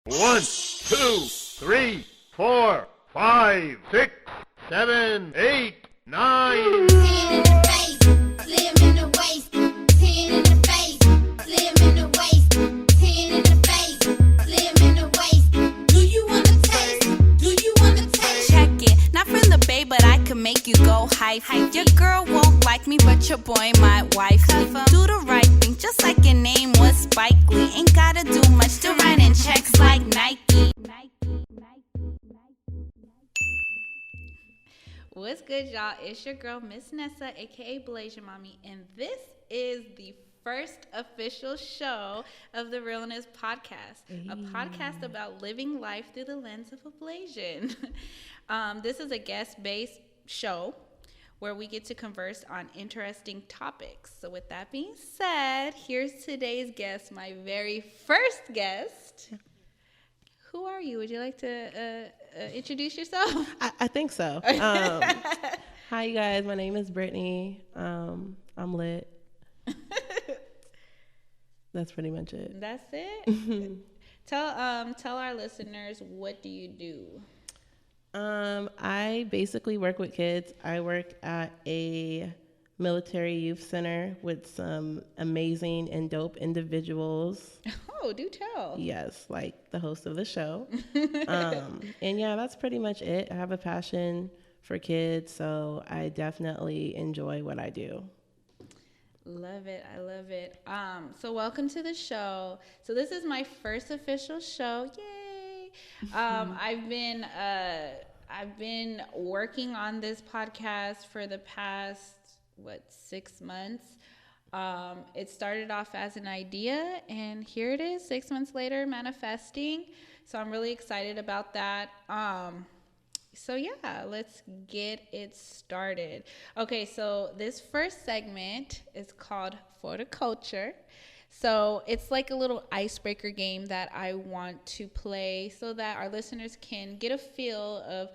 1, 2, 3, 4, 5, 6, 7, 8, 9. 10 in the face, slim in the waist. 10 in the face, slim in the waist. 10 in the face, slim in the waist. Do you wanna taste? Do you wanna taste? Check it, not from the bay, but I can make you go hype. Your girl won't like me, but your boy might wife me. Do the right thing, just like your name was Spike Lee. Ain't gotta do much to write in checks like Nike. What's good, y'all? It's your girl, Miss Nessa, aka Blasian Mommy, and this is the first official show of the realNS podcast, a podcast about living life through the lens of a Blasian. This is a guest-based show where we get to converse on interesting topics. So with that being said, here's today's guest, my very first guest. Who are you? Would you like to introduce yourself? I think so. Hi, you guys. My name is Brittany. I'm lit. That's pretty much it. That's it? Tell our listeners, what do you do? I basically work with kids. I work at a military youth center with some amazing and dope individuals. Oh, do tell. Yes, like the host of the show. And yeah, that's pretty much it. I have a passion for kids, so I definitely enjoy what I do. Love it. I love it. So welcome to the show. So this is my first official show. Yay. I've been working on this podcast for the past 6 months. It started off as an idea, and here it is 6 months later, manifesting. So I'm really excited about that. So yeah, let's get it started. Okay, so this first segment is called For the Culture. So it's like a little icebreaker game that I want to play so that our listeners can get a feel of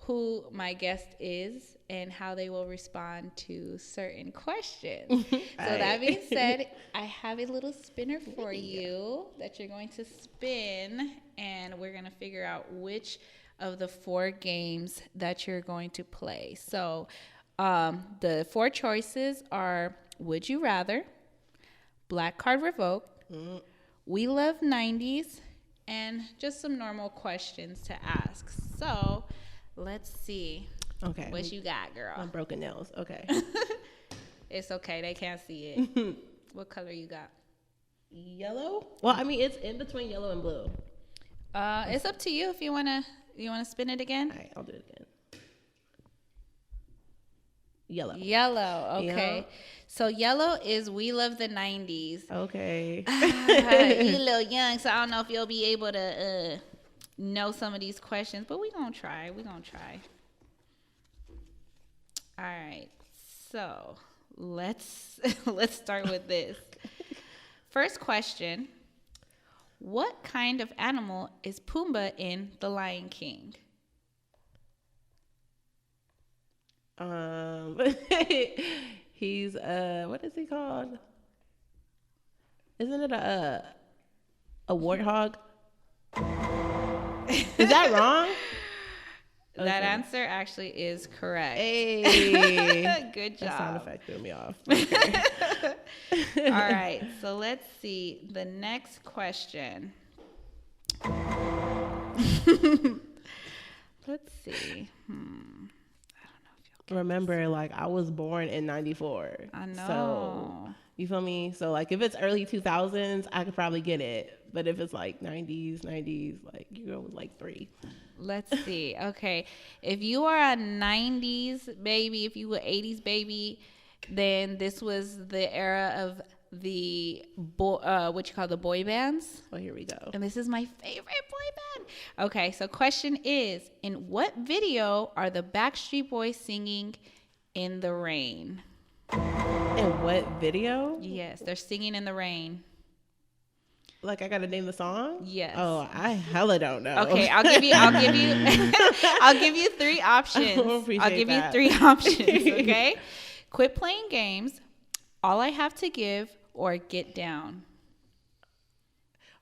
who my guest is and how they will respond to certain questions. So that being said, I have a little spinner for you that you're going to spin, and we're going to figure out which of the 4 games that you're going to play. So the 4 choices are Would You Rather, Black Card Revoked, We Love 90s, and just some normal questions to ask. So let's see. Okay. What you got, girl? I'm broken nails. Okay. It's okay. They can't see it. What color you got? Yellow? Well, I mean, it's in between yellow and blue. It's up to you if you wanna spin it again. All right, I'll do it again. Yellow. Yellow. Okay. Yeah. So yellow is We Love the 90s. Okay. You're a little young, so I don't know if you'll be able to know some of these questions, but we're gonna try. All right. So let's start with this. First question. What kind of animal is Pumbaa in The Lion King? He's what is he called? Isn't it a warthog? Is that wrong? That answer actually is correct. Hey. Good job. That sound effect threw me off. Okay. All right. So let's see. The next question. Let's see. Remember, like, I was born in 94. I know. So, you feel me? So, like, if it's early 2000s, I could probably get it. But if it's, like, 90s, like, your girl was, like, 3. Let's see. Okay. If you are a 90s baby, if you were 80s baby, then this was the era of the what you call the boy bands. Oh, here we go. And this is my favorite boy band. Okay, so question is, in what video are the Backstreet Boys singing In the Rain? In what video? Yes, they're singing in the rain. Like, I gotta name the song? Yes. Oh, I hella don't know. Okay, I'll give you I'll give you 3 options. I'll give you 3 options, okay? Quit Playing Games, All I Have to Give, or Get Down.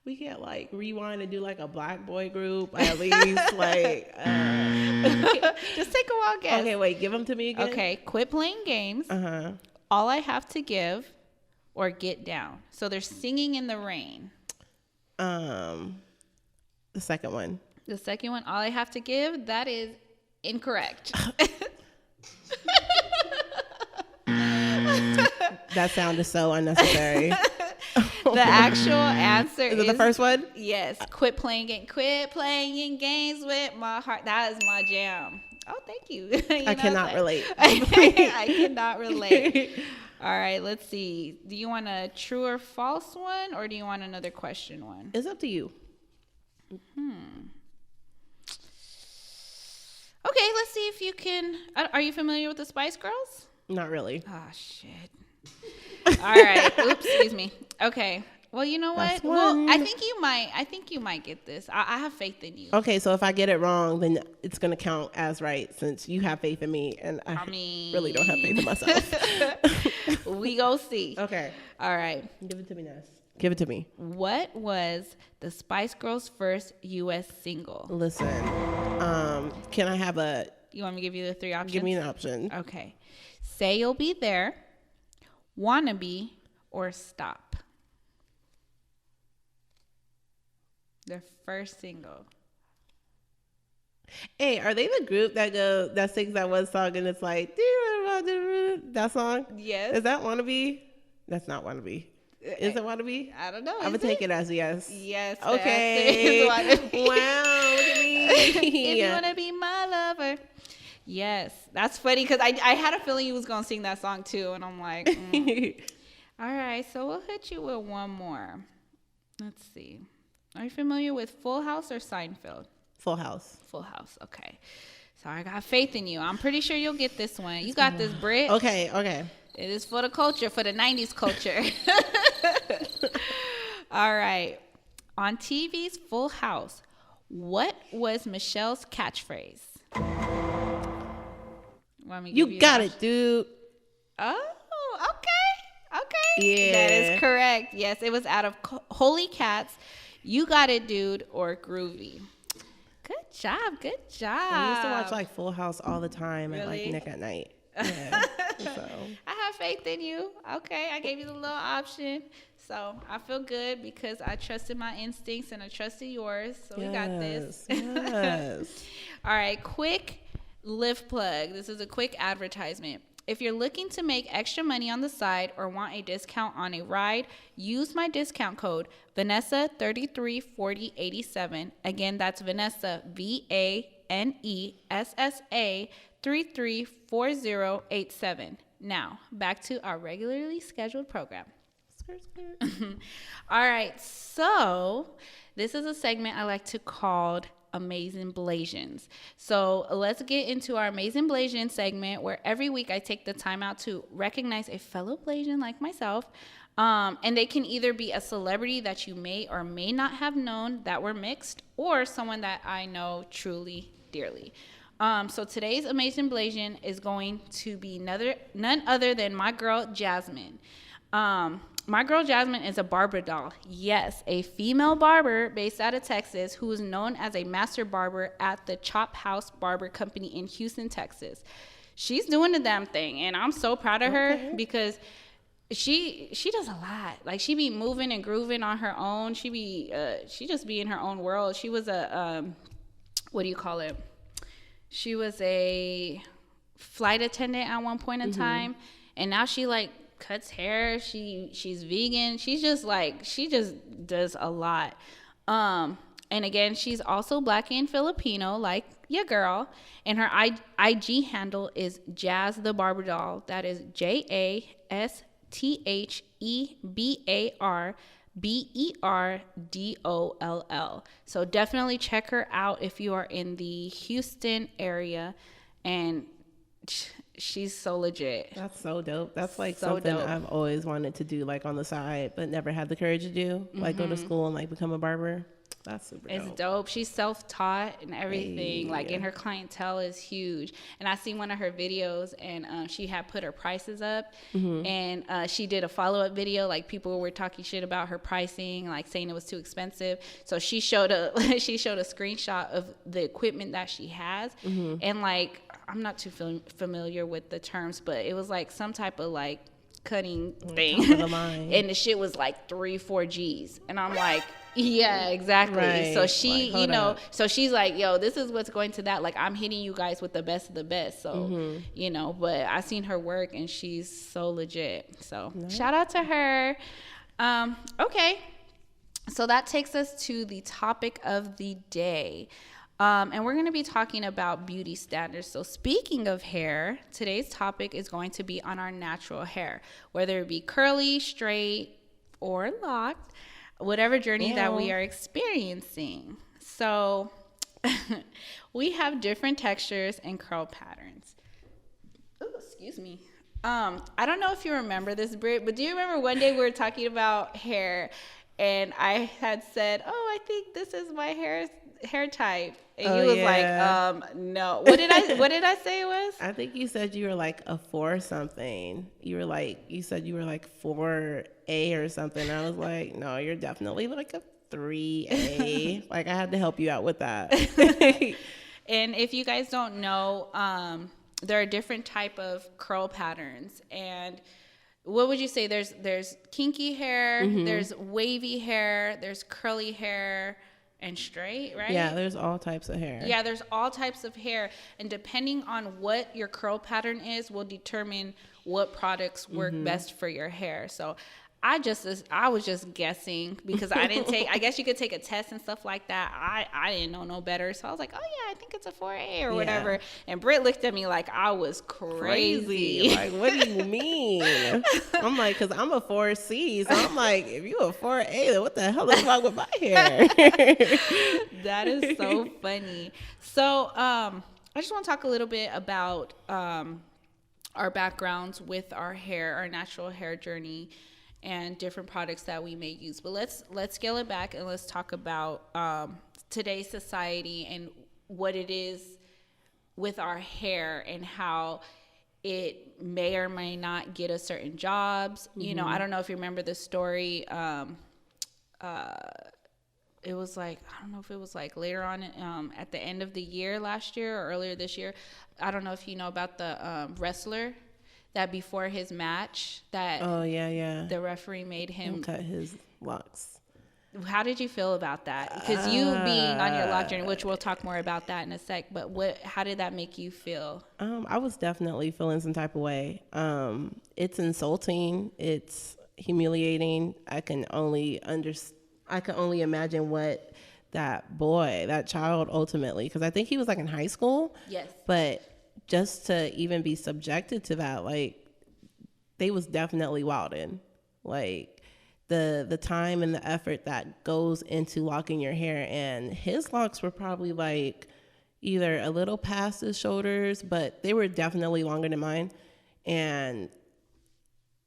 we can't like rewind and do like a black boy group at least. Like, Just take a wild guess. okay, wait, give them to me again. Okay, quit playing games. All I have to give, or get down. So they're singing in the rain. The second one. The second one, all I have to give, that is incorrect. That sound is so unnecessary. The actual answer Is it the first one? Yes. Quit playing games with my heart. That is my jam. Oh, thank you. I cannot relate. I cannot relate. All right, let's see. Do you want a true or false one, or do you want another question one? It's up to you. Okay, let's see if you can. Are you familiar with the Spice Girls? Not really. Oh, shit. All right. Oops, excuse me. Okay. Well, you know what? Last Well, one. I think you might get this. I have faith in you. Okay, so if I get it wrong, then it's going to count as right since you have faith in me and I really don't have faith in myself. We go see. Okay. All right. Give it to me, Ness. Give it to me. What was the Spice Girls' first U.S. single? Listen, can I have You want me to give you the three options? give me an option. Okay. Say You'll Be There, Wannabe, or Stop. Their first single. Hey, are they the group that sings that one song and it's like, that song? Yes. Is that Wannabe? That's not Wannabe. Is it Wannabe? I don't know. I'm going to take it as a yes. Yes. Okay. Wow, look at me. If you want to be my lover. Yes. That's funny because I had a feeling you was going to sing that song too. And I'm like, All right. So we'll hit you with one more. Let's see. Are you familiar with Full House or Seinfeld? Full House. Full House. Okay. So I got faith in you. I'm pretty sure you'll get this one. You got this, Britt. Okay. It is for the culture, for the 90s culture. All right. On TV's Full House, what was Michelle's catchphrase? Want me to give You got it, dude. Oh, okay. Yeah. That is correct. Yes, it was out of Holy Cats, You Got It, Dude, or Groovy. Good job. I used to watch like Full House all the time at like Really? Nick at Night. Yeah. So I have faith in you. Okay, I gave you the little option. So I feel good because I trusted my instincts and I trusted yours. So we got this. Yes. All right, quick Lyft plug. This is a quick advertisement. If you're looking to make extra money on the side or want a discount on a ride, use my discount code Vanessa334087. Again, that's Vanessa, VANESSA 334087. Now, back to our regularly scheduled program. All right, so this is a segment I like to call Amazing Blasians. So let's get into our Amazing Blasian segment where every week I take the time out to recognize a fellow Blasian like myself. And they can either be a celebrity that you may or may not have known that were mixed, or someone that I know truly dearly. So today's Amazing Blasian is going to be none other than my girl Jasmine. My girl Jasmine is a barber doll. Yes, a female barber based out of Texas who is known as a master barber at the Chop House Barber Company in Houston, Texas. She's doing the damn thing, and I'm so proud of her because she does a lot. Like, she be moving and grooving on her own. She just be in her own world. She was a what do you call it? She was a flight attendant at one point in time, and now she like cuts hair. She's vegan. She just does a lot. And again, she's also Black and Filipino, like your girl. And her IG handle is Jazz the Barber Doll. That is JASTHEBARBERDOLL. So definitely check her out if you are in the Houston area. And she's so legit. That's so dope. That's like So something dope. I've always wanted to do, like on the side, but never had the courage to do. Like go to school and like become a barber. That's super It's dope. dope. She's self-taught and everything. Hey. Like, and her clientele is huge. And I seen one of her videos, and she had put her prices up. And she did a follow-up video. Like, people were talking shit about her pricing, like saying it was too expensive. So she showed a screenshot of the equipment that she has. And like, I'm not too familiar with the terms, but it was like some type of like cutting thing. Top of the line. And the shit was like 3-4 G's. And I'm like, yeah, exactly. Right. So she, Like, hold up. so she's like, yo, this is what's going to that. Like, I'm hitting you guys with the best of the best. So, but I seen her work and she's so legit. So shout out to her. Okay. So that takes us to the topic of the day. And we're going to be talking about beauty standards. So speaking of hair, today's topic is going to be on our natural hair, whether it be curly, straight, or locked, whatever journey that we are experiencing. So we have different textures and curl patterns. Ooh, excuse me. I don't know if you remember this, Britt, but do you remember one day we were talking about hair and I had said, oh, I think this is my hair type. And you was like, no. What did I say it was? I think you said you were like a 4 something. You said you were like 4A or something. I was like, no, you're definitely like a 3A. Like, I had to help you out with that. And if you guys don't know, there are different type of curl patterns. And what would you say? There's kinky hair, there's wavy hair, there's curly hair, and straight, right? Yeah, there's all types of hair. Yeah, there's all types of hair. And depending on what your curl pattern is will determine what products work best for your hair. So I was just guessing because I didn't take, I guess you could take a test and stuff like that. I didn't know no better. So I was like, oh yeah, I think it's a 4A or whatever. And Britt looked at me like I was crazy. Like, what do you mean? I'm like, cause I'm a 4C. So I'm like, if you a 4A, then what the hell is wrong with my hair? That is so funny. So I just want to talk a little bit about our backgrounds with our hair, our natural hair journey, and different products that we may use. But let's scale it back and let's talk about today's society and what it is with our hair and how it may or may not get us certain jobs. You know, I don't know if you remember the story. It was like, I don't know if it was like later on at the end of the year last year or earlier this year. I don't know if you know about the wrestler that before his match that the referee made him cut his locks. How did you feel about that? Because you being on your LOC journey, which we'll talk more about that in a sec, but how did that make you feel? I was definitely feeling some type of way. It's insulting. It's humiliating. I can only imagine what that child ultimately, because I think he was like in high school. Yes. But just to even be subjected to that, like, they was definitely wildin'. Like, the time and the effort that goes into locking your hair, and his locks were probably like either a little past his shoulders, but they were definitely longer than mine. And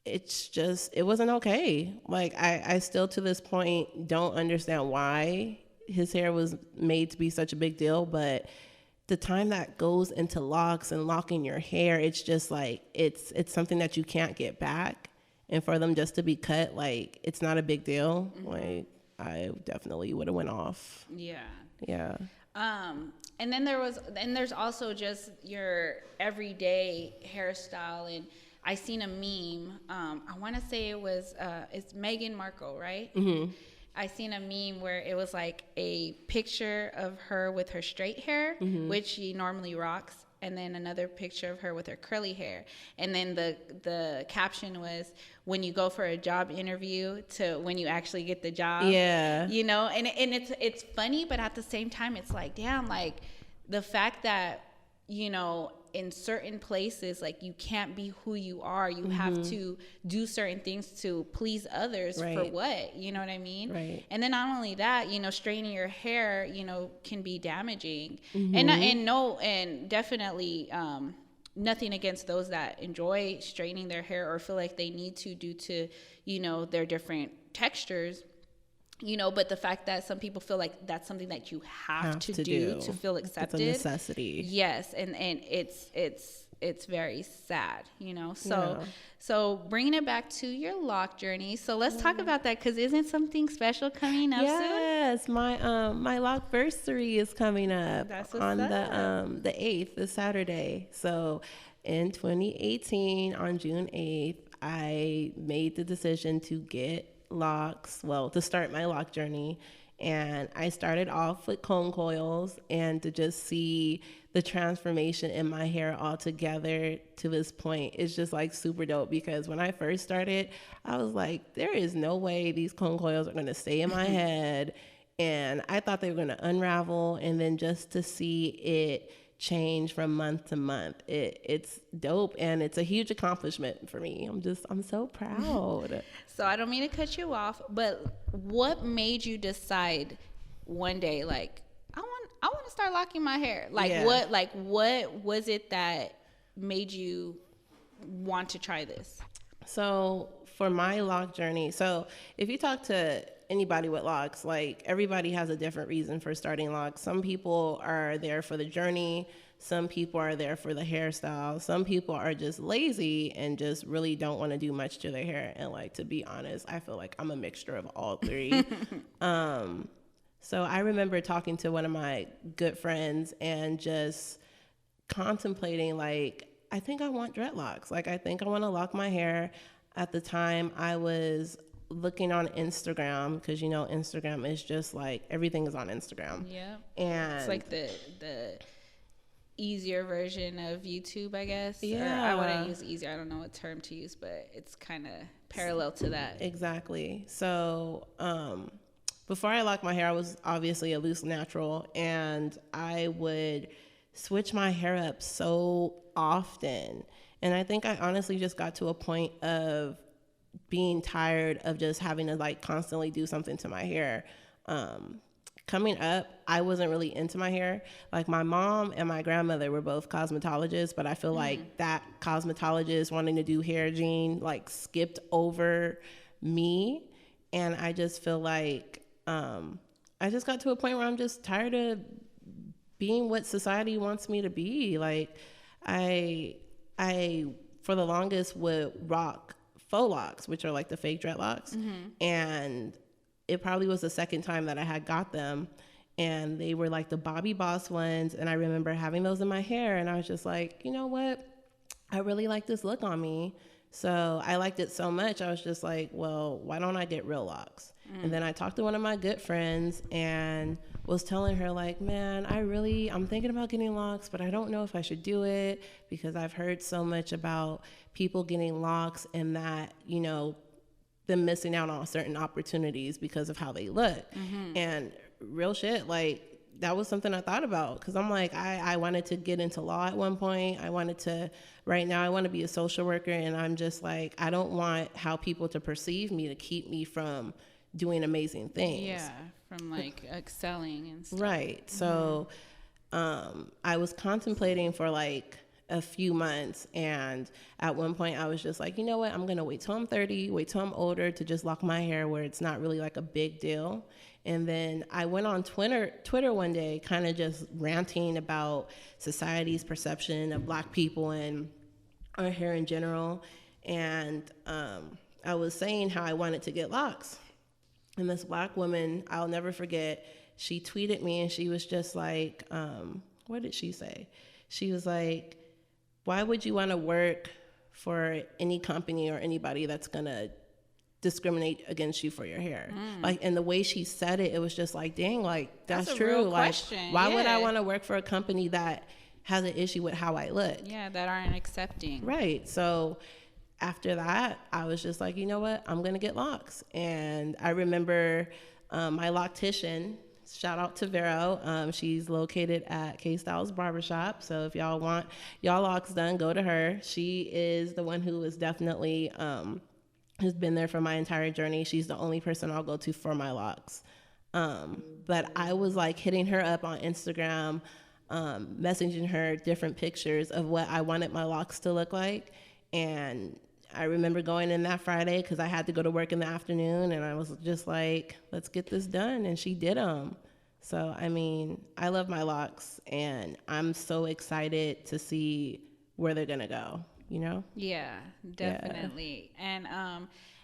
it wasn't okay. Like, I still to this point don't understand why his hair was made to be such a big deal, but the time that goes into locks and locking your hair, it's just like, it's something that you can't get back. And for them just to be cut, like, it's not a big deal. Like, I definitely would have went off. Yeah. Yeah. And then there's also just your everyday hairstyle. And I seen a meme. I want to say it's Meghan Markle, right? Mm-hmm. I seen a meme where it was like a picture of her with her straight hair, which she normally rocks, and then another picture of her with her curly hair. And then the caption was, when you go for a job interview to when you actually get the job. Yeah. You know, and it's funny, but at the same time, it's like, damn, like the fact that, you know, in certain places, like, you can't be who you are. You have to do certain things to please others. Right. For what? You know what I mean? Right. And then not only that, you know, straightening your hair, you know, can be damaging. And definitely nothing against those that enjoy straightening their hair or feel like they need to due to, you know, their different textures. you know, but the fact that some people feel like that's something that you have to do to feel accepted. It's a necessity. Yes. And it's very sad, you know? So bringing it back to your LOC journey. So let's talk about that, because isn't something special coming up soon? Yes, my LOC versary is coming up on the 8th, this Saturday. So in 2018, on June 8th, I made the decision to get LOCs, to start my LOC journey. And I started off with comb coils, and to just see the transformation in my hair altogether to this point is just like super dope. Because when I first started, I was like, there is no way these comb coils are going to stay in my head. And I thought they were going to unravel. And then just to see it change from month to month, it's dope, and it's a huge accomplishment for me. I'm so proud. So I don't mean to cut you off, but what made you decide one day, like, I want to start locking my hair? What was it that made you want to try this? So for my LOC journey, so if you talk to anybody with LOCs, like, everybody has a different reason for starting LOCs. Some people are there for the journey. Some people are there for the hairstyle. Some people are just lazy and just really don't want to do much to their hair. And, like, to be honest, I feel like I'm a mixture of all three. So I remember talking to one of my good friends and just contemplating, like, I think I want dreadlocks. Like, I think I want to lock my hair. At the time, I was looking on Instagram, because, you know, Instagram is just like, everything is on Instagram. Yeah. And it's like the easier version of YouTube, I guess. Yeah. Or I wouldn't use easier. I don't know what term to use, but it's kind of parallel to that. Exactly. So, before I locked my hair, I was obviously a loose natural, and I would switch my hair up so often. And I think I honestly just got to a point of being tired of just having to, like, constantly do something to my hair. Coming up, I wasn't really into my hair. Like, my mom and my grandmother were both cosmetologists, but I feel like that cosmetologist wanting to do hair gene, like, skipped over me. And I just feel like I just got to a point where I'm just tired of being what society wants me to be. Like, I for the longest would rock faux locks, which are like the fake dreadlocks. And it probably was the second time that I had got them, and they were like the Bobby Boss ones. And I remember having those in my hair, and I was just like, you know what? I really like this look on me. So I liked it so much, I was just like, well, why don't I get real locks? And then I talked to one of my good friends and was telling her, like, man, I'm thinking about getting locks, but I don't know if I should do it, because I've heard so much about people getting locks and that, you know, them missing out on certain opportunities because of how they look. And real shit, like, that was something I thought about, because I'm like, I wanted to get into law at one point. Right now I want to be a social worker, and I'm just like, I don't want how people to perceive me to keep me from doing amazing things. Yeah, from like excelling and stuff. Right. So I was contemplating for like a few months, and at one point I was just like, you know what, I'm gonna wait till I'm 30, wait till I'm older to just lock my hair where it's not really like a big deal. And then I went on Twitter one day, kind of just ranting about society's perception of Black people and our hair in general. And I was saying how I wanted to get locks. And this Black woman, I'll never forget, she tweeted me, and she was just like, what did she say? She was like, why would you want to work for any company or anybody that's going to discriminate against you for your hair? Like, and the way she said it, it was just like, dang, like, that's true. Real like, question. why would I want to work for a company that has an issue with how I look? Yeah, that aren't accepting. Right. So after that, I was just like, you know what, I'm going to get locks. And I remember my loctician, shout out to Vero. She's located at K-Styles Barbershop. So if y'all want y'all locks done, go to her. She is the one who is definitely has been there for my entire journey. She's the only person I'll go to for my locks. But I was like hitting her up on Instagram, messaging her different pictures of what I wanted my locks to look like. And I remember going in that Friday because I had to go to work in the afternoon, and I was just like, let's get this done. And she did them. So, I mean, I love my locks, and I'm so excited to see where they're going to go, you know? Yeah, definitely. Yeah.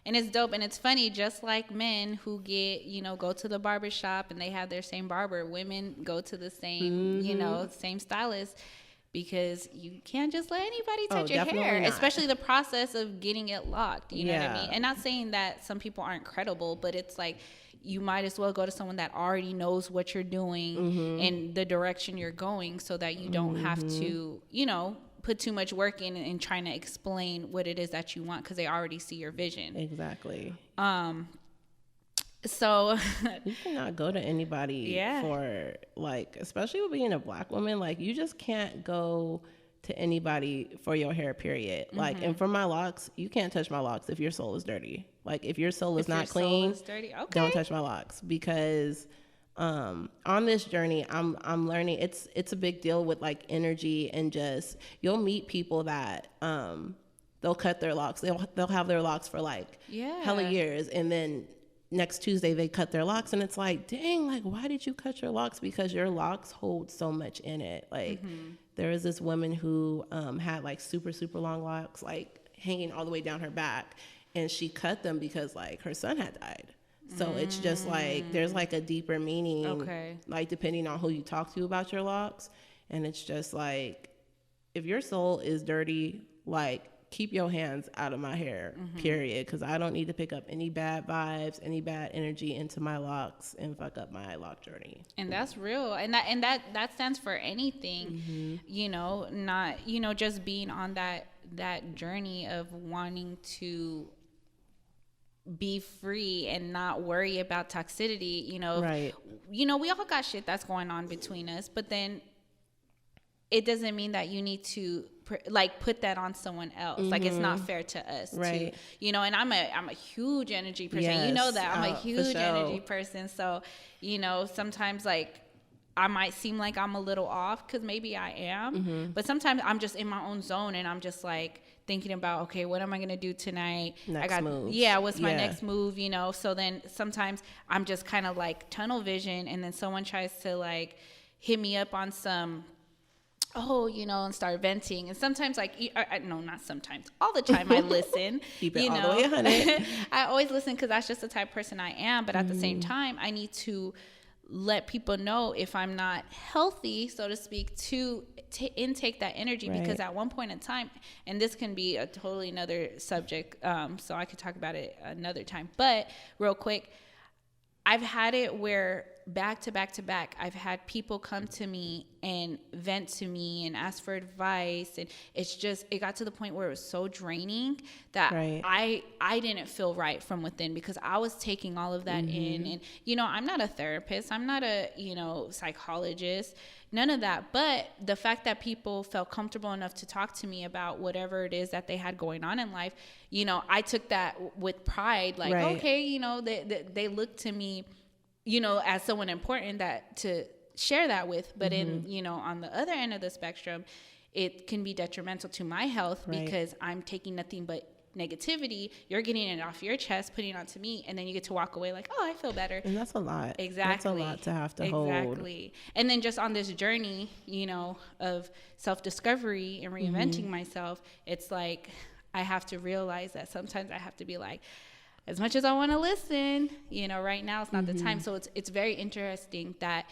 And it's dope. And it's funny, just like men who get, go to the barber shop and they have their same barber, women go to the same, same stylist, because you can't just let anybody touch your hair, not. Especially the process of getting it locked. You know what I mean? And not saying that some people aren't credible, but it's like, you might as well go to someone that already knows what you're doing and the direction you're going, so that you don't have to, put too much work in trying to explain what it is that you want, because they already see your vision. Exactly. So you cannot go to anybody for, like, especially with being a Black woman, like, you just can't go to anybody for your hair, period. Like, and for my locks, you can't touch my locks if your soul is dirty. Like, if your soul is not clean, don't touch my locks, because on this journey, I'm learning it's a big deal with, like, energy, and just, you'll meet people that they'll cut their locks. They'll have their locks for, like, hella years, and then next Tuesday they cut their locks, and it's like, dang, like, why did you cut your locks? Because your locks hold so much in it. Like, there was this woman who had, like, super, super long locks, like, hanging all the way down her back, and she cut them because, like, her son had died. So it's just like, there's, like, a deeper meaning, like, depending on who you talk to about your locks. And it's just like, if your soul is dirty, like, keep your hands out of my hair, period. Because I don't need to pick up any bad vibes, any bad energy into my locks and fuck up my lock journey. And that's real. And that stands for anything, not, just being on that journey of wanting to be free and not worry about toxicity, Right. We all got shit that's going on between us, but then it doesn't mean that you need to put that on someone else. Like, it's not fair to us, right? And I'm a huge energy person. Yes. You know that I'm a huge energy person. So, sometimes, like, I might seem like I'm a little off, because maybe I am, but sometimes I'm just in my own zone, and I'm just, like, thinking about, okay, what am I gonna do tonight? Move. Yeah, what's my next move? So then sometimes I'm just kind of, like, tunnel vision, and then someone tries to, like, hit me up on some, and start venting. And sometimes, like, no, not sometimes, all the time I listen. Keep it all the way 100. I always listen, because that's just the type of person I am. But at the same time, I need to let people know if I'm not healthy, so to speak, to intake that energy. Right. Because at one point in time, and this can be a totally another subject, so I could talk about it another time. But real quick, I've had it where back to back to back, I've had people come to me and vent to me and ask for advice. And it got to the point where it was so draining that I didn't feel right from within, because I was taking all of that in. And, I'm not a therapist. I'm not a, psychologist, none of that. But the fact that people felt comfortable enough to talk to me about whatever it is that they had going on in life, I took that with pride. Like, okay, they look to me, as someone important that to share that with. But in, on the other end of the spectrum, it can be detrimental to my health, because I'm taking nothing but negativity. You're getting it off your chest, putting it onto me, and then you get to walk away like, oh, I feel better. And that's a lot. Exactly. That's a lot to have to hold. Exactly. And then just on this journey, of self-discovery and reinventing myself, it's like, I have to realize that sometimes I have to be like, as much as I want to listen, right now it's not the time. So it's very interesting that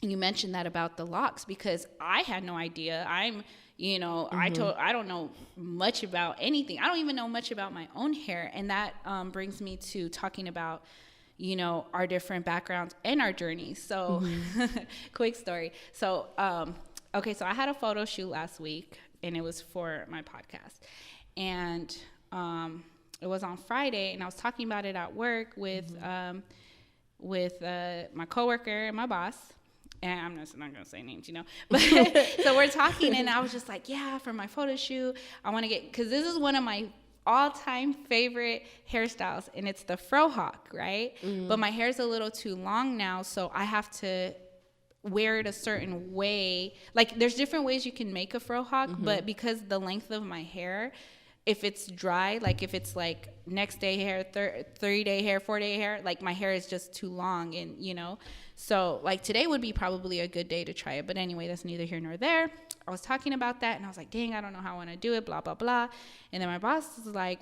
you mentioned that about the locks, because I had no idea. I don't know much about anything. I don't even know much about my own hair. And that brings me to talking about, our different backgrounds and our journeys. So quick story. So, so I had a photo shoot last week, and it was for my podcast. And it was on Friday, and I was talking about it at work with my coworker and my boss. And I'm just not going to say names, But so we're talking, and I was just like, yeah, for my photo shoot, I want to because this is one of my all-time favorite hairstyles, and it's the fro hawk, right? But my hair's a little too long now, so I have to wear it a certain way. Like, there's different ways you can make a fro hawk, but because the length of my hair, if it's dry, like if it's like next day hair, 3-day hair, 4-day hair, like my hair is just too long, and you know, so like today would be probably a good day to try it. But anyway, that's neither here nor there. I was talking about that and I was like, dang, I don't know how I want to do it, blah, blah, blah. And then my boss was like,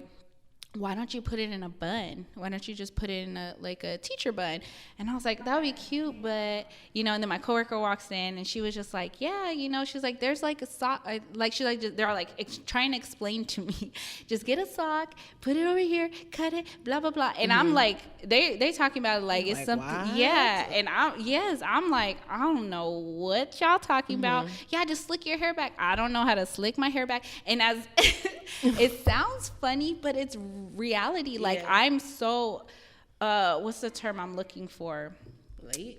why don't you put it in a bun? Why don't you just put it in a teacher bun? And I was like, that would be cute, but, you know, and then my coworker walks in and she was just like, yeah, you know, she's like, there's like a sock, like, she's like, they're like trying to explain to me, just get a sock, put it over here, cut it, blah, blah, blah. And I'm like, they talking about it like it's like, something, what? Yeah. And I'm like, I don't know what y'all talking about. Yeah, just slick your hair back. I don't know how to slick my hair back. And as it sounds funny, but it's reality. Like I'm so what's the term I'm looking for? Late?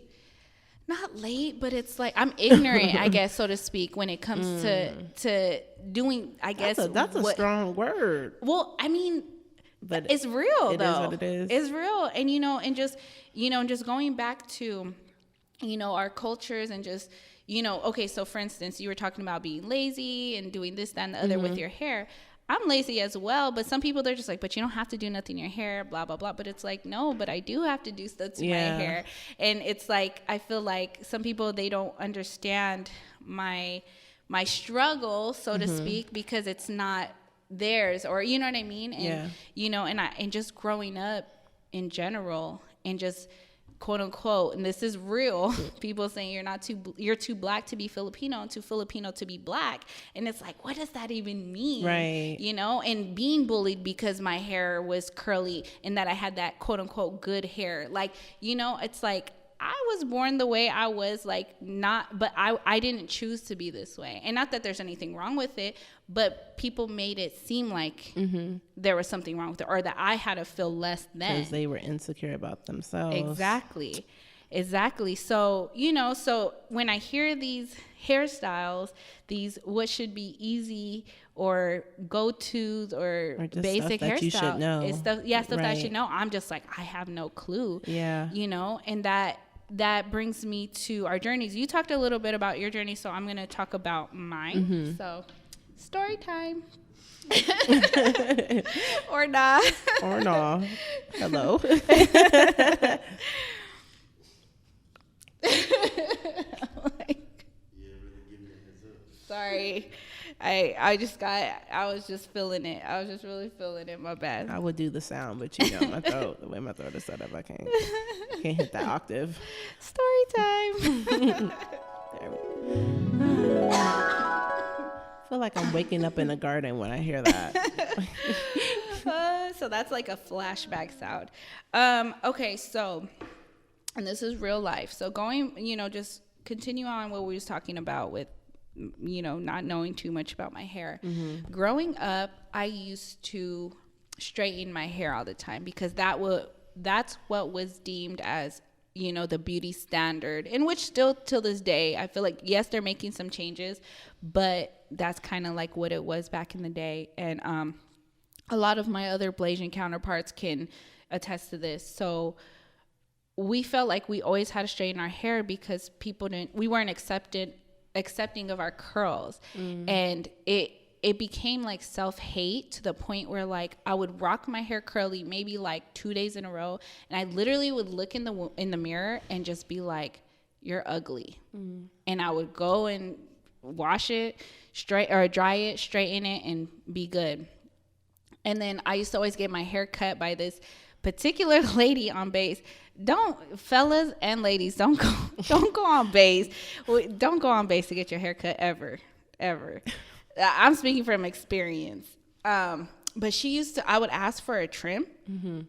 Not late, but it's like I'm ignorant, I guess, so to speak, when it comes to doing, I guess that's a strong word. Well, I mean, but it's real. It though. Is what it is. It's real. And you know, and just going back to, you know, our cultures and just, you know, okay, so for instance, you were talking about being lazy and doing this, that, and the other with your hair. I'm lazy as well, but some people, they're just like, but you don't have to do nothing in your hair, blah, blah, blah. But it's like, no, but I do have to do stuff to my hair. And it's like, I feel like some people, they don't understand my struggle, so to speak, because it's not theirs, or you know what I mean? And, you know, and just growing up in general and just quote unquote, and this is real, people saying you're too black to be Filipino and too Filipino to be black. And it's like, what does that even mean? Right. You know, and being bullied because my hair was curly and that I had that quote unquote good hair. Like, you know, it's like, I was born the way I was, like, but I didn't choose to be this way. And not that there's anything wrong with it, but people made it seem like there was something wrong with it, or that I had to feel less than. Because they were insecure about themselves. Exactly. So, you know, so when I hear these hairstyles, these what should be easy or go-tos or basic hairstyle, you should know. Stuff that I should know. I'm just like, I have no clue. Yeah. You know, and that brings me to our journeys. You talked a little bit about your journey, so I'm going to talk about mine. So, story time. Or not. Or no. Hello. Sorry. I was just feeling it. I was just really feeling it. My bad. I would do the sound, but you know, my throat, the way my throat is set up, I can't hit that octave. Story time. I feel like I'm waking up in a garden when I hear that. So that's like a flashback sound. Okay, so, and this is real life. So going, you know, just continue on what we was talking about with, you know, not knowing too much about my hair. Growing up, I used to straighten my hair all the time because that's what was deemed as, you know, the beauty standard, in which still till this day, I feel like, yes, they're making some changes, but that's kind of like what it was back in the day. And a lot of my other Blasian counterparts can attest to this. So we felt like we always had to straighten our hair because we weren't accepting of our curls. And it became like self-hate to the point where like I would rock my hair curly maybe like 2 days in a row, and I literally would look in the mirror and just be like, you're ugly. And I would go and wash it dry it, straighten it, and be good. And then I used to always get my hair cut by this particular lady on base. Fellas and ladies, don't go on base. Don't go on base to get your hair cut ever. I'm speaking from experience. But I would ask for a trim,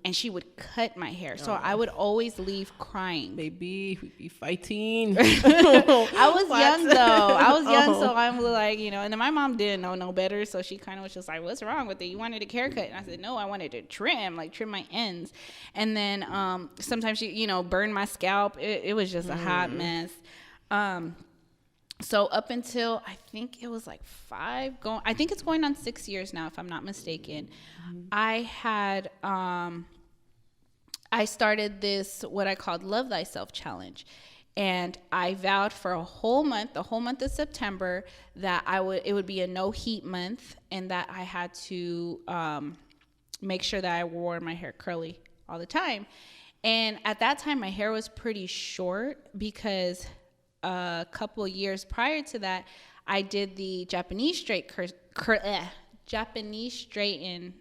and she would cut my hair. So I would always leave crying. Baby, we'd be fighting. I was young, though. So I'm like, you know, and then my mom didn't know no better. So she kind of was just like, what's wrong with it? You wanted a haircut? And I said, no, I wanted to trim my ends. And then sometimes she, you know, burned my scalp. It was just a hot mess. So up until I think it was like I think it's going on 6 years now, if I'm not mistaken. I started this, what I called Love Thyself Challenge. And I vowed for a whole month, the whole month of September, that it would be a no heat month, and that I had to make sure that I wore my hair curly all the time. And at that time, my hair was pretty short because a couple years prior to that, I did the Japanese Japanese straightening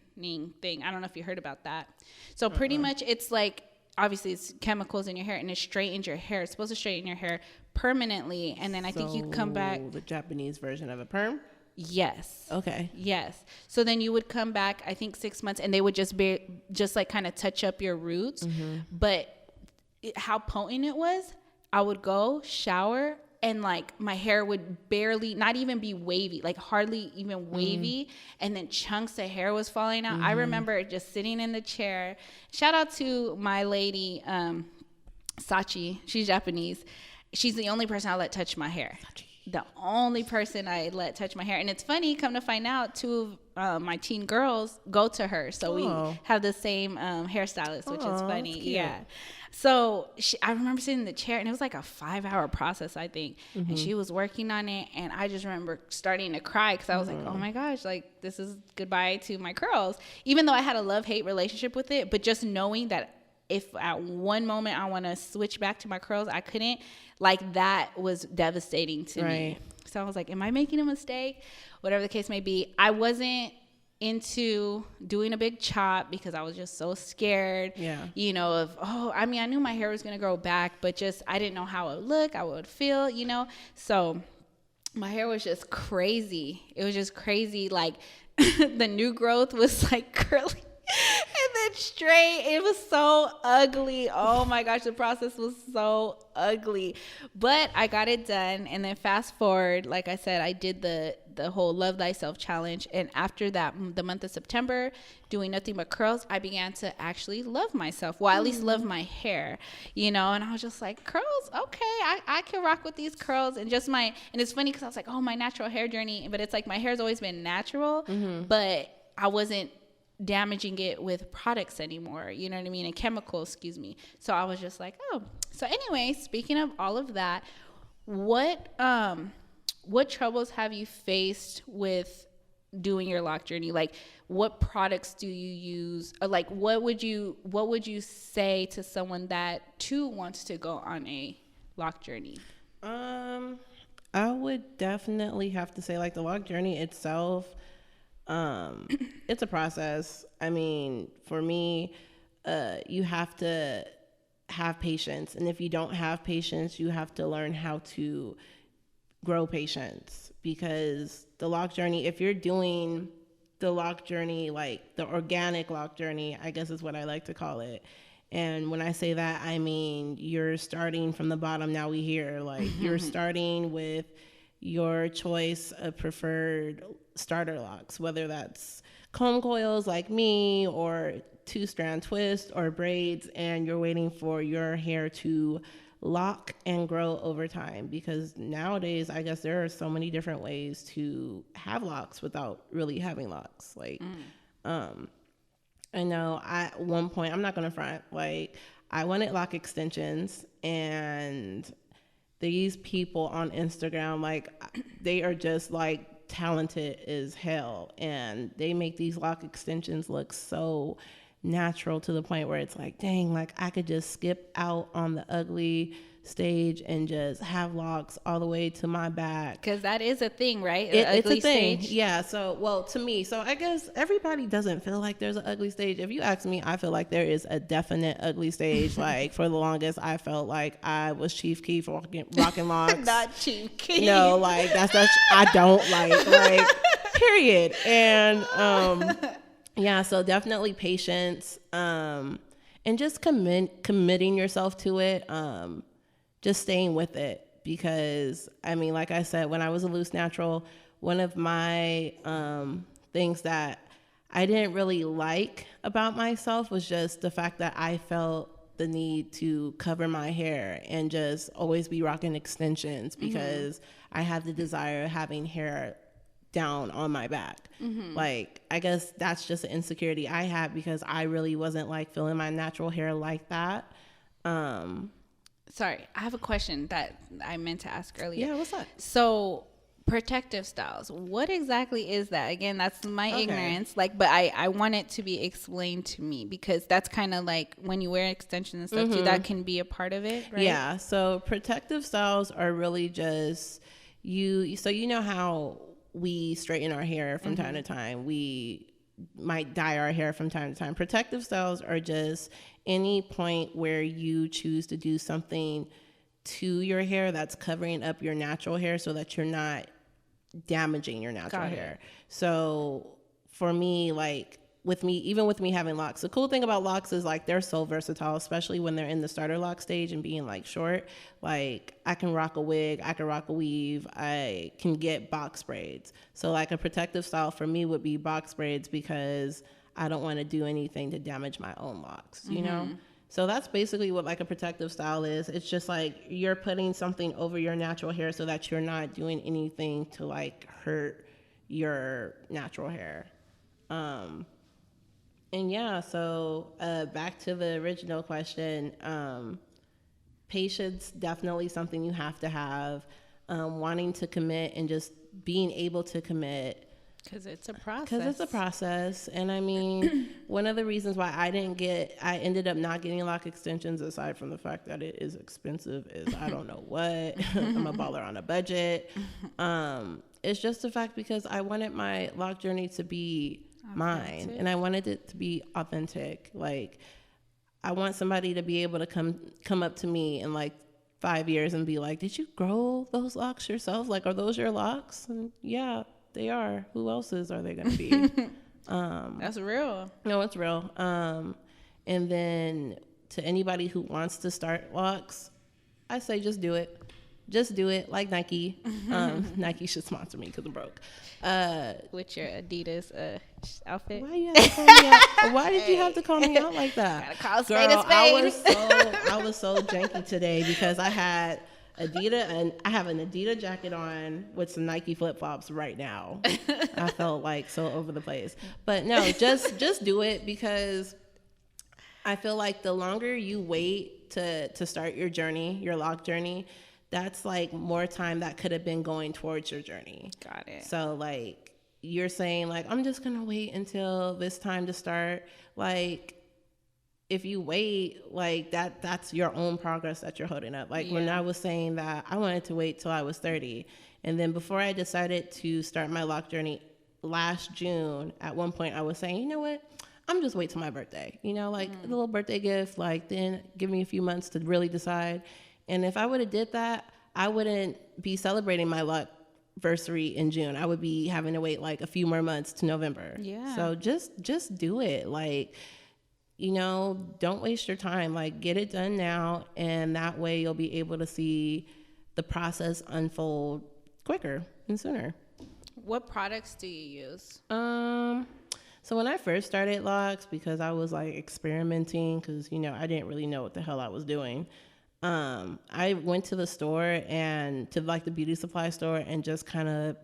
thing. I don't know if you heard about that. So pretty much it's like, obviously it's chemicals in your hair, and it straightens your hair. It's supposed to straighten your hair permanently, and then I think you come back. The Japanese version of a perm? Yes. Okay. Yes. So then you would come back, I think 6 months, and they would just like kind of touch up your roots. But how potent it was, I would go shower, and like my hair would barely, not even be wavy, like hardly even wavy. And then chunks of hair was falling out. I remember just sitting in the chair. Shout out to my lady, Sachi. She's Japanese. She's the only person I let touch my hair. The only person I let touch my hair. And it's funny, come to find out, two of my teen girls go to her. So we have the same hairstylist, which is funny. Yeah. So I remember sitting in the chair, and it was like a 5-hour process, I think. And she was working on it. And I just remember starting to cry because I was like, oh my gosh, like this is goodbye to my curls. Even though I had a love-hate relationship with it, but just knowing that if at one moment I want to switch back to my curls, I couldn't, like that was devastating to me. So I was like, am I making a mistake? Whatever the case may be. I wasn't into doing a big chop because I was just so scared, you know, of, I knew my hair was going to grow back, but just, I didn't know how it would look, how it would feel, you know? So my hair was just crazy. It was just crazy. Like the new growth was like curly. And then straight. It was so ugly. Oh my gosh, the process was so ugly. But I got it done. And then fast forward, like I said, I did the whole Love Thyself challenge. And after that, the month of September, doing nothing but curls, I began to actually love myself. Well, at least love my hair, you know? And I was just like, curls? Okay, I can rock with these curls. And just and it's funny because I was like, my natural hair journey. But it's like my hair's always been natural, but I wasn't damaging it with products anymore, you know what I mean, and chemicals, excuse me. So I was just like, so anyway, speaking of all of that, what troubles have you faced with doing your LOC journey? Like, what products do you use, or like what would you say to someone that too wants to go on a LOC journey? I would definitely have to say, like, the LOC journey itself, it's a process. I mean, for me, you have to have patience. And if you don't have patience, you have to learn how to grow patience, because the LOC journey, if you're doing the LOC journey, like the organic LOC journey, I guess is what I like to call it. And when I say that, I mean, you're starting from the bottom. Now we hear, like, you're starting with your choice of preferred starter locks, whether that's comb coils like me, or 2-strand twist, or braids, and you're waiting for your hair to lock and grow over time. Because nowadays, I guess there are so many different ways to have locks without really having locks. Like, I know at one point, I'm not gonna front, like, I wanted lock extensions, and these people on Instagram, like, they are just like talented as hell, and they make these LOC extensions look so natural to the point where it's like, dang, like I could just skip out on the ugly stage and just have locks all the way to my back. Because that is a thing, right? It's a thing. Stage. Yeah. So, well, to me, so I guess everybody doesn't feel like there's an ugly stage. If you ask me, I feel like there is a definite ugly stage. Like, for the longest, I felt like I was Chief Keef rocking locks. Not Chief Keef. No, like that's I don't like period. And yeah, so definitely patience, and just committing yourself to it. Just staying with it, because I mean, like I said, when I was a loose natural, one of my things that I didn't really like about myself was just the fact that I felt the need to cover my hair and just always be rocking extensions, because I had the desire of having hair down on my back. Like, I guess that's just an insecurity I had, because I really wasn't like feeling my natural hair like that. Sorry, I have a question that I meant to ask earlier. Yeah, what's up? So, protective styles. What exactly is that? Again, that's my ignorance. Like, but I want it to be explained to me, because that's kind of like when you wear extensions and stuff too, that can be a part of it, right? Yeah. So protective styles are really just you. So you know how we straighten our hair from time to time. We might dye our hair from time to time. Protective styles are just any point where you choose to do something to your hair that's covering up your natural hair so that you're not damaging your natural hair. So for me, like even with me having locks, the cool thing about locks is like they're so versatile, especially when they're in the starter lock stage and being like short. Like I can rock a wig, I can rock a weave, I can get box braids. So like a protective style for me would be box braids, because I don't want to do anything to damage my own locks, you know? So that's basically what like a protective style is. It's just like you're putting something over your natural hair so that you're not doing anything to like hurt your natural hair. And yeah, so back to the original question, patience, definitely something you have to have. Wanting to commit and just being able to commit. Because it's a process. And I mean, one of the reasons why I ended up not getting lock extensions, aside from the fact that it is expensive, is I don't know what. I'm a baller on a budget. It's just the fact because I wanted my lock journey to be mine, and I wanted it to be authentic. Like I want somebody to be able to come up to me in like 5 years and be like, did you grow those locks yourself? Like, are those your locks? And yeah, they are. Who else's are they going to be? That's real. No, it's real. And then to anybody who wants to start locks, I say just do it. Just do it, like Nike. Nike should sponsor me because I'm broke. With your Adidas outfit. Why you have to call me out? Why did you have to call me out like that? Gotta call a spade a spade. I was so janky today because I had Adidas, and I have an Adidas jacket on with some Nike flip flops right now. I felt like so over the place, but no, just do it, because I feel like the longer you wait to start your journey, your lock journey, that's like more time that could have been going towards your journey. Got it. So like you're saying like, I'm just going to wait until this time to start. Like if you wait, like that's your own progress that you're holding up. Like when I was saying that I wanted to wait till I was 30. And then before I decided to start my lock journey last June, at one point I was saying, you know what? I'm just wait till my birthday, you know, like a little birthday gift, like then give me a few months to really decide. And if I would have did that, I wouldn't be celebrating my lock anniversary in June. I would be having to wait like a few more months to November. Yeah. So just do it. Like, you know, don't waste your time. Like get it done now, and that way you'll be able to see the process unfold quicker and sooner. What products do you use? So when I first started locks, because I was like experimenting, because you know I didn't really know what the hell I was doing. I went to the store and to like the beauty supply store and just kind of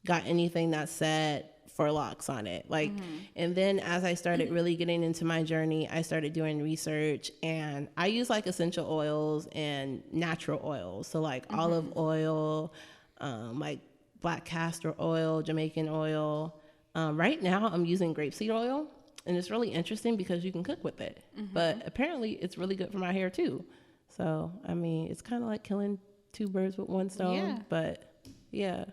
got anything that said for locks on it. Like, and then as I started really getting into my journey, I started doing research, and I use like essential oils and natural oils. So like olive oil, like black castor oil, Jamaican oil. Right now I'm using grapeseed oil, and it's really interesting because you can cook with it, but apparently it's really good for my hair too. So, I mean, it's kind of like killing two birds with one stone, but yeah.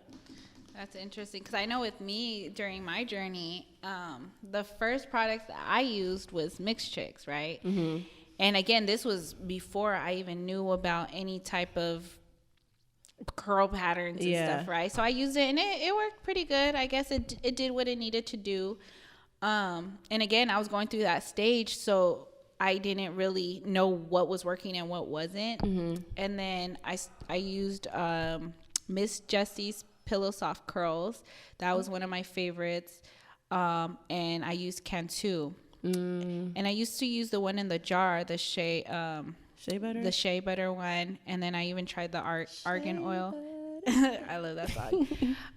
That's interesting, because I know with me during my journey, the first product that I used was Mixed Chicks, right? And again, this was before I even knew about any type of curl patterns and stuff, right? So I used it, and it worked pretty good. I guess it did what it needed to do. And again, I was going through that stage, so I didn't really know what was working and what wasn't. And then I used Miss Jessie's Pillow Soft Curls. That was one of my favorites. And I used Cantu. And I used to use the one in the jar, the Shea Butter? The Shea Butter one. And then I even tried the argan oil. I love that song.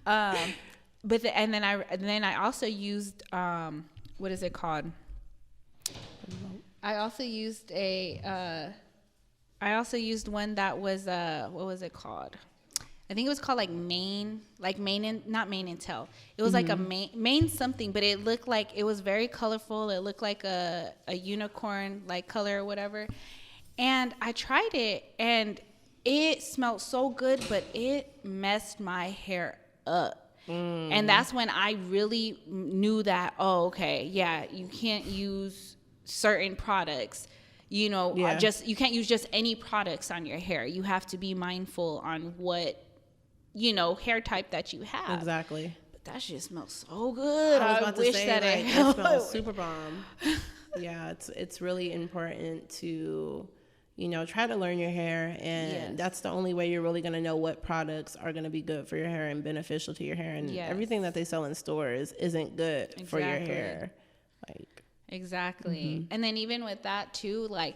And then I also used what is it called? I also used I I also used one that was what was it called? I think it was called like Mane and not Mane and Tail. It was like a mane something, but it looked like it was very colorful. It looked like a unicorn like color or whatever. And I tried it and it smelled so good, but it messed my hair up. And that's when I really knew that, oh, okay, yeah, you can't use certain products. You know, you can't use just any products on your hair. You have to be mindful on what, hair type that you have. Exactly. But that shit smells so good. I was about to say, that like, it smells super bomb. Yeah, it's really important to, try to learn your hair. And that's the only way you're really going to know what products are going to be good for your hair and beneficial to your hair. And everything that they sell in stores isn't good for your hair. Exactly. And then even with that too, like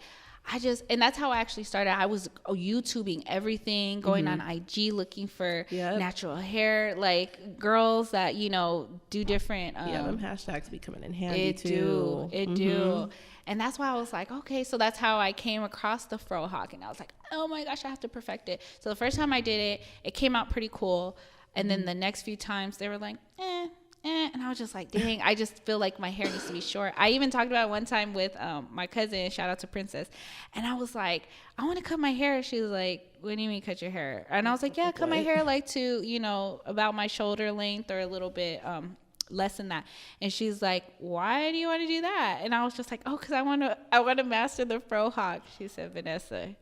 and that's how I actually started. I was YouTubing everything, going on IG looking for natural hair, like girls that, do different. Them hashtags be coming in handy too. It do. And that's why I was like, okay, so that's how I came across the fro hawk. And I was like, oh my gosh, I have to perfect it. So the first time I did it, it came out pretty cool. And then the next few times they were like, and I was just like, dang, I just feel like my hair needs to be short. I even talked about it one time with my cousin, shout out to Princess. And I was like, I want to cut my hair. She was like, what do you mean cut your hair? And I was like, yeah, cut my hair like to, about my shoulder length or a little bit less than that. And she's like, why do you want to do that? And I was just like, oh, because I want to master the fro hawk. She said, Vanessa,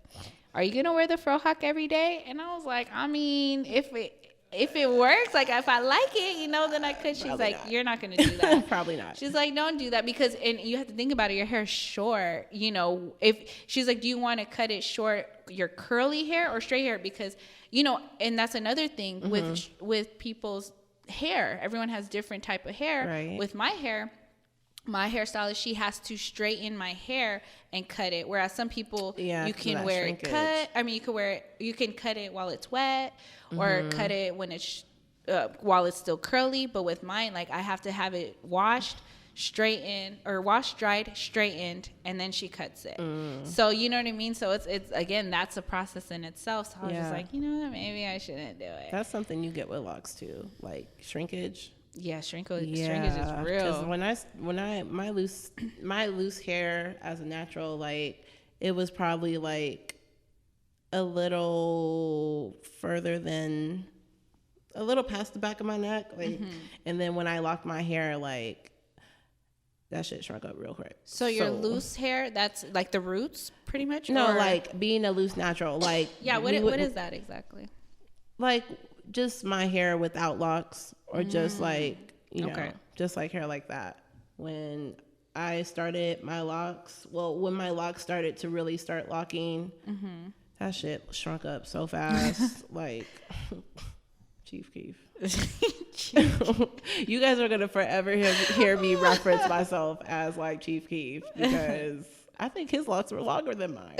are you going to wear the fro hawk every day? And I was like, I mean, if it works, like if I like it, then I could. She's like, you're not going to do that. Probably not. She's like, don't do that because, and you have to think about it, your hair's short, if she's like, do you want to cut it short, your curly hair or straight hair? Because, and that's another thing with people's hair. Everyone has different type of hair. Right. With my hair, my hairstylist, she has to straighten my hair and cut it. Whereas some people, you can wear it cut. I mean, you can cut it while it's wet or cut it when it's, while it's still curly. But with mine, like I have to have it washed, straightened, or washed, dried, straightened, and then she cuts it. So you know what I mean? So it's again, that's a process in itself. So I was just like, maybe I shouldn't do it. That's something you get with locks too, like shrinkage. Yeah, shrinkage is real. Because when my loose hair as a natural, like it was probably like a little further than a little past the back of my neck, like, and then when I locked my hair, like that shit shrunk up real quick. So your loose hair, that's like the roots, pretty much. No, like being a loose natural, like what is that exactly? Like just my hair without locks. Or just like, just like hair like that. When I started my locks, when my locks started to really start locking, that shit shrunk up so fast. Like, Chief Keef. You guys are going to forever hear me reference myself as like Chief Keef because I think his locks were longer than mine.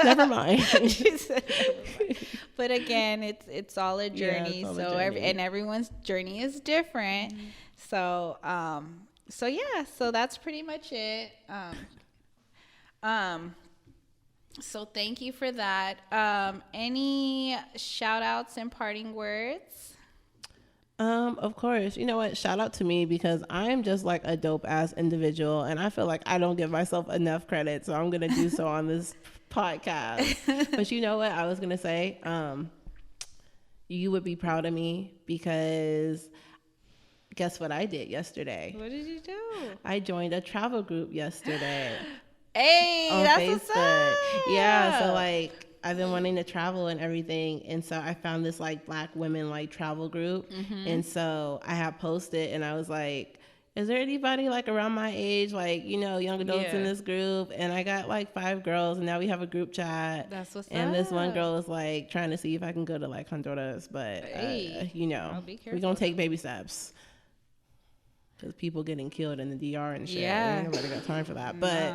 Never mind. She said, but again, it's all a journey. And everyone's journey is different. So so that's pretty much it. So thank you for that. Any shout outs and parting words? Of course. You know what? Shout out to me because I'm just like a dope ass individual and I feel like I don't give myself enough credit. So I'm going to do so on this podcast. But you know what I was going to say? You would be proud of me because guess what I did yesterday? What did you do? I joined a travel group yesterday. Hey, on that's Facebook. What's up. Yeah. So like I've been wanting to travel and everything. And so I found this like Black women like travel group. And so I had posted and I was like, is there anybody like around my age, like, young adults in this group? And I got like 5 girls and now we have a group chat. That's what's up. And this one girl is like trying to see if I can go to like Honduras, but we're going to take baby steps. Because people getting killed in the DR and shit. Yeah. Nobody got time for that. But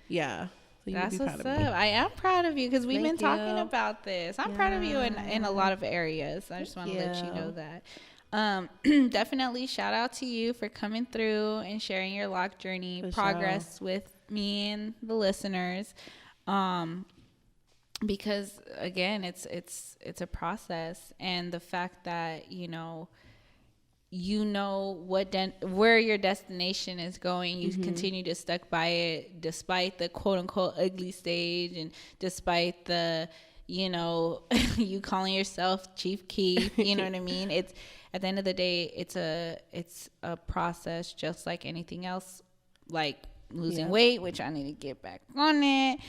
yeah. So that's what's up. I am proud of you because we've been talking about this. I'm proud of you in a lot of areas. I just want to let you know that. Definitely shout out to you for coming through and sharing your LOC journey progress with me and the listeners. because again, it's a process, and the fact that you know where your destination is going, you continue to stuck by it despite the quote unquote ugly stage, and despite the you calling yourself Chief Keef, you know what I mean? It's at the end of the day, it's a process, just like anything else, like losing weight, which I need to get back on it,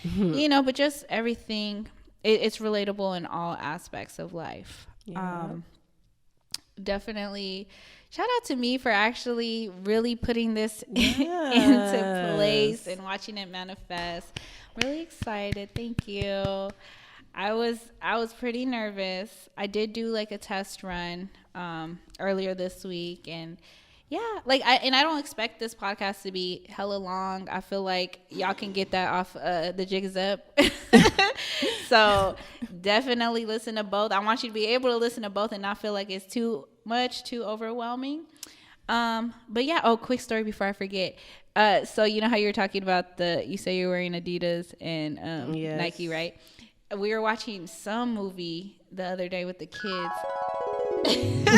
but just everything. It's relatable in all aspects of life. Definitely shout out to me for actually really putting this into place and watching it manifest. I'm really excited. Thank you. I was pretty nervous. I did do like a test run earlier this week, and I don't expect this podcast to be hella long. I feel like y'all can get that off the Jigs Up. So definitely listen to both. I want you to be able to listen to both and not feel like it's too overwhelming. But yeah, quick story before I forget. So you know how you were talking about you say you're wearing Adidas and Nike, right? We were watching some movie the other day with the kids. And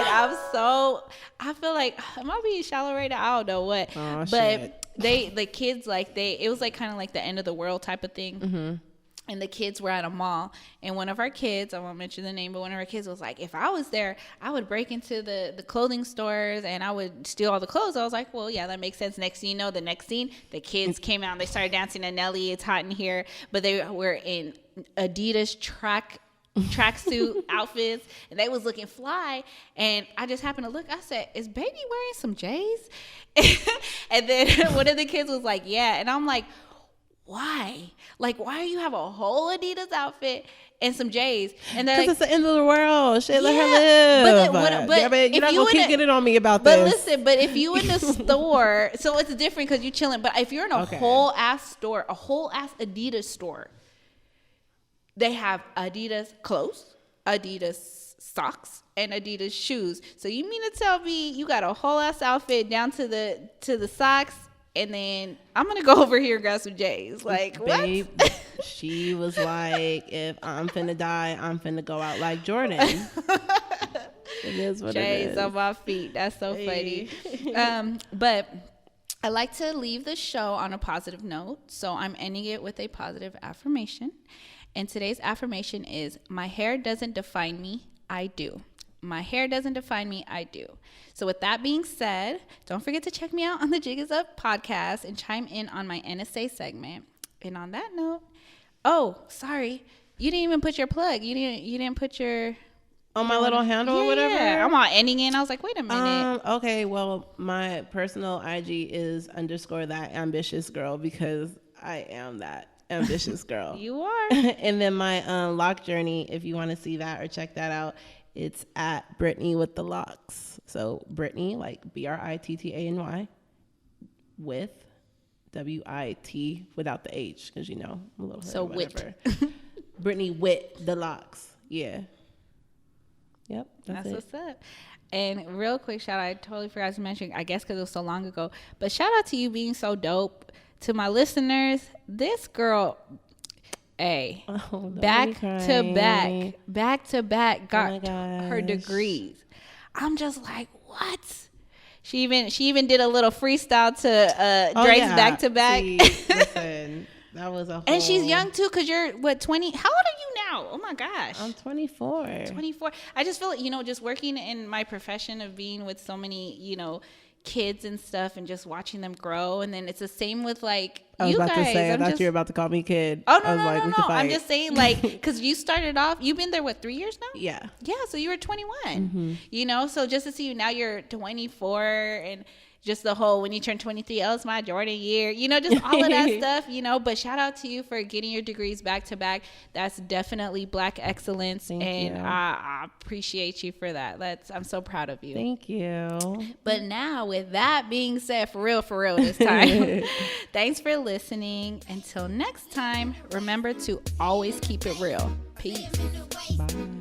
I feel like, am I being shallow right now? I don't know what. Oh, but the kids, it was like kind of like the end of the world type of thing. And the kids were at a mall, and one of our kids, I won't mention the name, but one of our kids was like, if I was there, I would break into the clothing stores and I would steal all the clothes. I was like, well, yeah, that makes sense. Next thing you know, the next scene, the kids came out and they started dancing to Nelly, It's Hot in Here, but they were in Adidas tracksuit outfits, and they was looking fly. And I just happened to look. I said, is baby wearing some J's? And then one of the kids was like, yeah. And I'm like, why? Like, why do you have a whole Adidas outfit and some J's? And they're like, it's the end of the world. Shit, let her live. But you're not gonna keep getting on me about this. But listen, but if you in the store, so it's different because you chilling. But if you're in a whole ass store, a whole ass Adidas store, they have Adidas clothes, Adidas socks, and Adidas shoes. So you mean to tell me you got a whole ass outfit down to the socks? And then I'm going to go over here and grab some J's. Like, babe, what? She was like, if I'm finna die, I'm finna go out like Jordan. It is what J's it is. on my feet. That's so funny. But I like to leave the show on a positive note. So I'm ending it with a positive affirmation. And today's affirmation is, my hair doesn't define me, I do. My hair doesn't define me, I do. So with that being said, don't forget to check me out on the Jig Is Up podcast and chime in on my NSA segment. And on that note, sorry, you didn't even put your plug. You didn't put your on my little handle or whatever. Yeah, I'm all ending it. And I was like, wait a minute. Okay, well, my personal IG is _that_ambitious_girl because I am that ambitious girl. You are. And then my LOC Journey, if you want to see that or check that out, it's at Brittany with the locks. So Brittany, like BRITTANY, with WIT without the H, because I'm a little so whatever. Brittany with the locks. Yeah. Yep. That's what's up. And real quick shout out, I totally forgot to mention, I guess because it was so long ago, but shout out to you being so dope. To my listeners, this girl, back to back got her degrees. I'm just like, what? She even did a little freestyle to Drake's back to back. Listen, that was a whole... And she's young too, because you're 20? How old are you now? Oh my gosh. I'm 24. 24. I just feel like, just working in my profession of being with so many, kids and stuff, and just watching them grow. And then it's the same with like I was you about guys. to say, I thought you were about to call me kid. Oh no, no. I'm just saying, like, because you started off, you've been there 3 years now? Yeah. So you were 21. So just to see you now, you're 24, and just the whole, when you turn 23, it's my Jordan year, just all of that stuff, but shout out to you for getting your degrees back to back. That's definitely Black excellence. Thank and you. I appreciate you for that. I'm so proud of you. Thank you. But now, with that being said, for real this time, thanks for listening. Until next time, remember to always keep it real. Peace. Bye.